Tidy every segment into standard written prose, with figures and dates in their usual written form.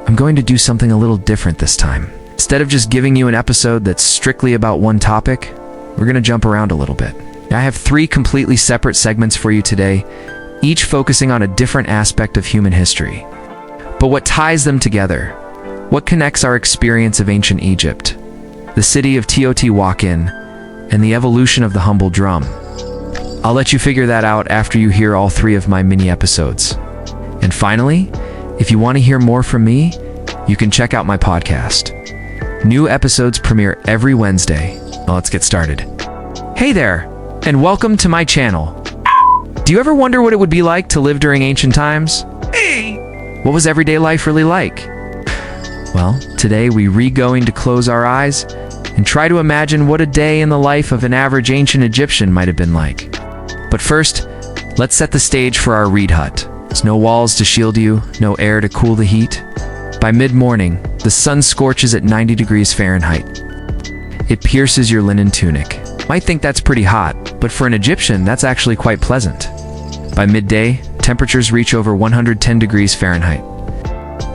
I'm going to do something a little different this time. Instead of just giving you an episode that's strictly about one topic, we're going to jump around a little bit. I have 3 completely separate segments for you today, each focusing on a different aspect of human history. But what ties them together? What connects our experience of ancient Egypt, the city of Teotihuacan, and the evolution of the humble drum? I'll let you figure that out after you hear all 3 of my mini episodes. And finally, if you want to hear more from me, you can check out my podcast. New episodes premiere every Wednesday. Now let's get started. Hey there, and welcome to my channel. Do you ever wonder what it would be like to live during ancient times? Hey! What was everyday life really like? Well, today we're going to close our eyes and try to imagine what a day in the life of an average ancient Egyptian might have been like. But first, let's set the stage for our reed hut. There's no walls to shield you, no air to cool the heat. By mid-morning, the sun scorches at 90 degrees Fahrenheit. It pierces your linen tunic. Might think that's pretty hot, but for an Egyptian, that's actually quite pleasant. By midday, temperatures reach over 110 degrees Fahrenheit.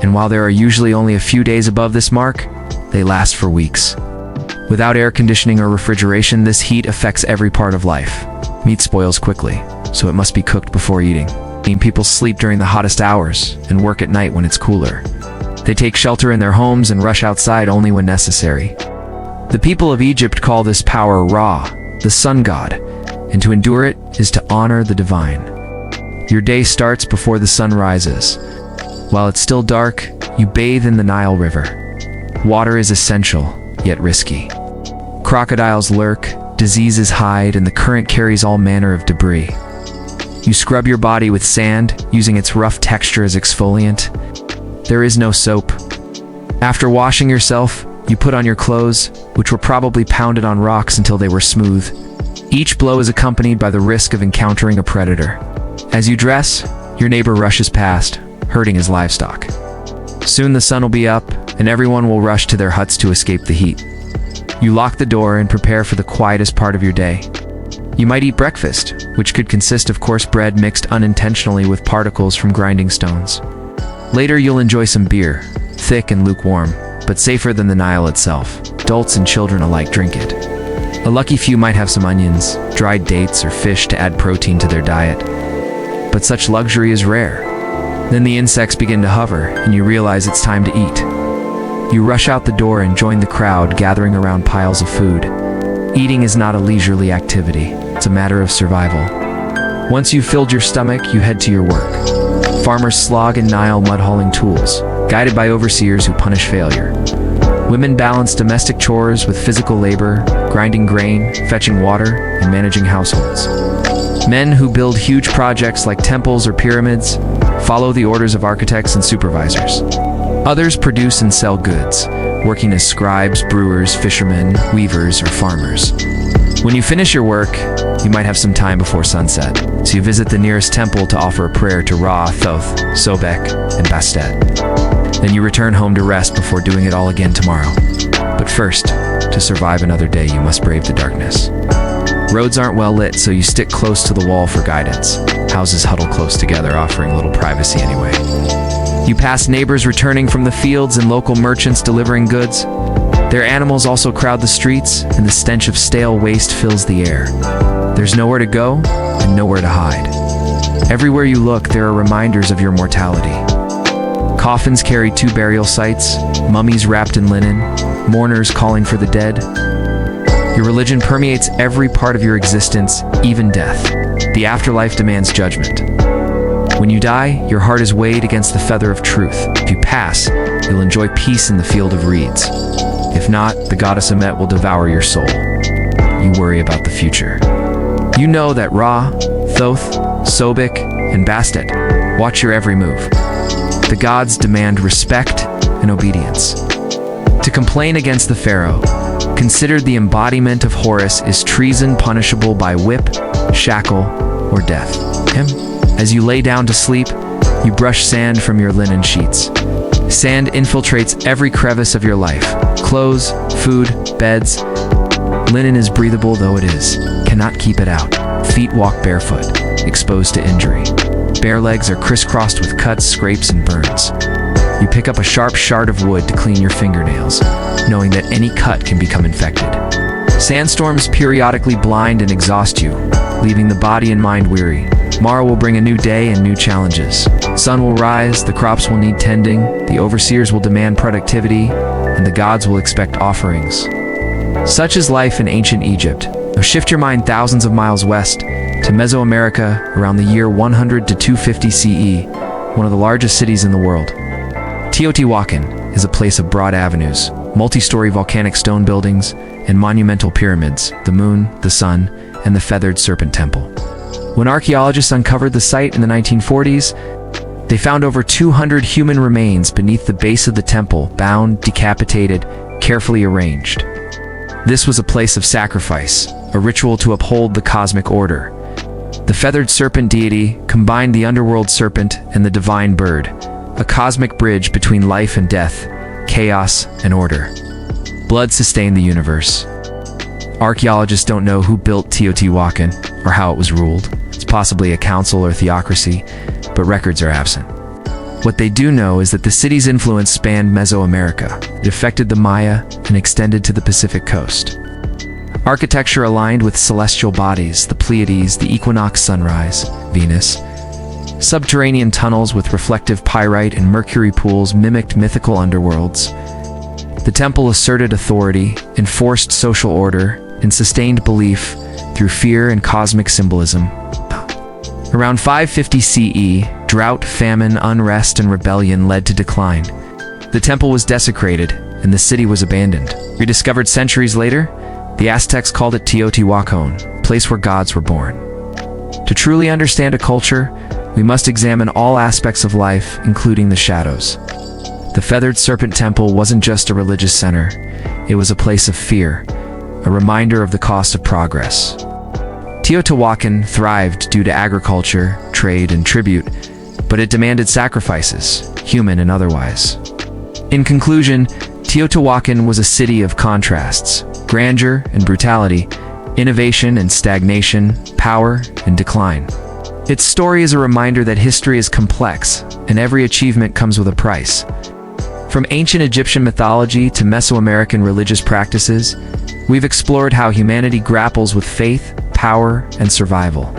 And while there are usually only a few days above this mark, they last for weeks. Without air conditioning or refrigeration, this heat affects every part of life. Meat spoils quickly, so it must be cooked before eating. People sleep during the hottest hours and work at night when it's cooler. They take shelter in their homes and rush outside only when necessary. The people of Egypt call this power Ra, the sun god, and to endure it is to honor the divine. Your day starts before the sun rises. While it's still dark, you bathe in the Nile River. Water is essential, yet risky. Crocodiles lurk, diseases hide, and the current carries all manner of debris. You scrub your body with sand, using its rough texture as exfoliant. There is no soap. After washing yourself, you put on your clothes, which were probably pounded on rocks until they were smooth. Each blow is accompanied by the risk of encountering a predator. As you dress, your neighbor rushes past, herding his livestock. Soon the sun will be up, and everyone will rush to their huts to escape the heat. You lock the door and prepare for the quietest part of your day. You might eat breakfast, which could consist of coarse bread mixed unintentionally with particles from grinding stones. Later, you'll enjoy some beer, thick and lukewarm, but safer than the Nile itself. Adults and children alike drink it. A lucky few might have some onions, dried dates, or fish to add protein to their diet. But such luxury is rare. Then the insects begin to hover, and you realize it's time to eat. You rush out the door and join the crowd gathering around piles of food. Eating is not a leisurely activity, it's a matter of survival. Once you've filled your stomach, you head to your work. Farmers slog in Nile mud-hauling tools, guided by overseers who punish failure. Women balance domestic chores with physical labor, grinding grain, fetching water, and managing households. Men who build huge projects like temples or pyramids follow the orders of architects and supervisors. Others produce and sell goods, working as scribes, brewers, fishermen, weavers, or farmers. When you finish your work, you might have some time before sunset, so you visit the nearest temple to offer a prayer to Ra, Thoth, Sobek, and Bastet. Then you return home to rest before doing it all again tomorrow. But first, to survive another day, you must brave the darkness. Roads aren't well lit, so you stick close to the wall for guidance. Houses huddle close together, offering little privacy anyway. You pass neighbors returning from the fields and local merchants delivering goods. Their animals also crowd the streets, and the stench of stale waste fills the air. There's nowhere to go and nowhere to hide. Everywhere you look, there are reminders of your mortality. Coffins carry 2 burial sites, mummies wrapped in linen, mourners calling for the dead. Your religion permeates every part of your existence, even death. The afterlife demands judgment. When you die, your heart is weighed against the feather of truth. If you pass, you'll enjoy peace in the field of reeds. If not, the goddess Amet will devour your soul. You worry about the future. You know that Ra, Thoth, Sobek, and Bastet watch your every move. The gods demand respect and obedience. To complain against the pharaoh, considered the embodiment of Horus, is treason punishable by whip, shackle, or death. As you lay down to sleep, you brush sand from your linen sheets. Sand infiltrates every crevice of your life. Clothes, food, beds. Linen is breathable though it is, cannot keep it out. Feet walk barefoot, exposed to injury. Bare legs are crisscrossed with cuts, scrapes, and burns. You pick up a sharp shard of wood to clean your fingernails, knowing that any cut can become infected. Sandstorms periodically blind and exhaust you, leaving the body and mind weary. Tomorrow will bring a new day and new challenges. Sun will rise, the crops will need tending, the overseers will demand productivity, and the gods will expect offerings. Such is life in ancient Egypt. Now shift your mind thousands of miles west to Mesoamerica around the year 100 to 250 CE, one of the largest cities in the world. Teotihuacan is a place of broad avenues, multi-story volcanic stone buildings, and monumental pyramids, the moon, the sun, and the feathered serpent temple. When archaeologists uncovered the site in the 1940s, they found over 200 human remains beneath the base of the temple, bound, decapitated, carefully arranged. This was a place of sacrifice, a ritual to uphold the cosmic order. The feathered serpent deity combined the underworld serpent and the divine bird, a cosmic bridge between life and death, chaos and order. Blood sustained the universe. Archaeologists don't know who built Teotihuacan or how it was ruled. It's possibly a council or theocracy, but records are absent. What they do know is that the city's influence spanned Mesoamerica. It affected the Maya and extended to the Pacific coast. Architecture aligned with celestial bodies, the Pleiades, the equinox sunrise, Venus. Subterranean tunnels with reflective pyrite and mercury pools mimicked mythical underworlds. The temple asserted authority, enforced social order, and sustained belief through fear and cosmic symbolism. Around 550 CE, drought, famine, unrest, and rebellion led to decline. The temple was desecrated, and the city was abandoned. Rediscovered centuries later, the Aztecs called it Teotihuacan, a place where gods were born. To truly understand a culture, we must examine all aspects of life, including the shadows. The feathered serpent temple wasn't just a religious center, it was a place of fear, a reminder of the cost of progress. Teotihuacan thrived due to agriculture, trade, and tribute, but it demanded sacrifices, human and otherwise. In conclusion, Teotihuacan was a city of contrasts, grandeur and brutality, innovation and stagnation, power and decline. Its story is a reminder that history is complex, and every achievement comes with a price. From ancient Egyptian mythology to Mesoamerican religious practices, we've explored how humanity grapples with faith, power, and survival.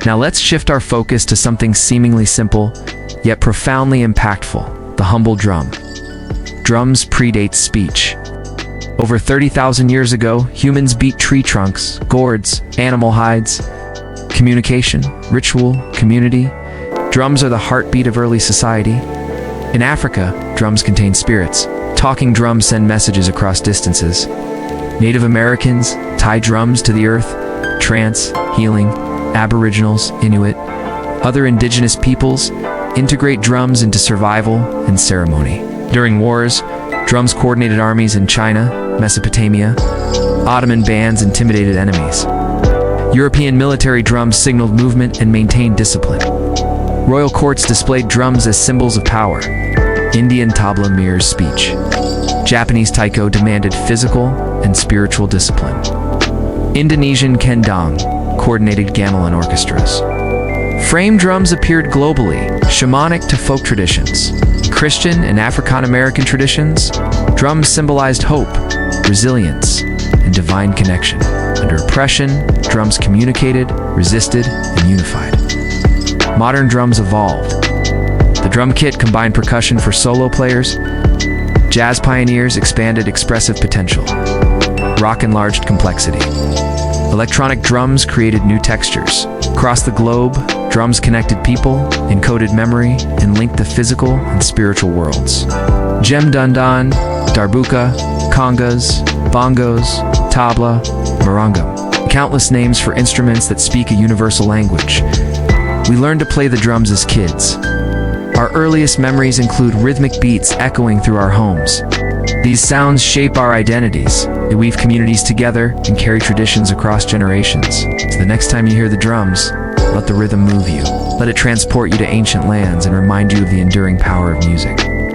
Now let's shift our focus to something seemingly simple, yet profoundly impactful: the humble drum. Drums predate speech. Over 30,000 years ago, humans beat tree trunks, gourds, animal hides. Communication, ritual, community. Drums are the heartbeat of early society. In Africa, drums contain spirits. Talking drums send messages across distances. Native Americans tie drums to the earth. Trance, healing, Aboriginals, Inuit, other indigenous peoples integrate drums into survival and ceremony. During wars, drums coordinated armies in China, Mesopotamia. Ottoman bands intimidated enemies. European military drums signaled movement and maintained discipline. Royal courts displayed drums as symbols of power. Indian tabla mirrors speech. Japanese taiko demanded physical and spiritual discipline. Indonesian kendang coordinated gamelan orchestras. Frame drums appeared globally, shamanic to folk traditions. Christian and African-American traditions, drums symbolized hope, resilience, and divine connection. Under oppression, drums communicated, resisted, and unified. Modern drums evolved. The drum kit combined percussion for solo players. Jazz pioneers expanded expressive potential. Rock enlarged complexity. Electronic drums created new textures. Across the globe, drums connected people, encoded memory, and linked the physical and spiritual worlds. Djem dundan, darbuka, congas, bongos, tabla, marangam. Countless names for instruments that speak a universal language. We learned to play the drums as kids. Our earliest memories include rhythmic beats echoing through our homes. These sounds shape our identities. They weave communities together and carry traditions across generations. So the next time you hear the drums, let the rhythm move you. Let it transport you to ancient lands and remind you of the enduring power of music.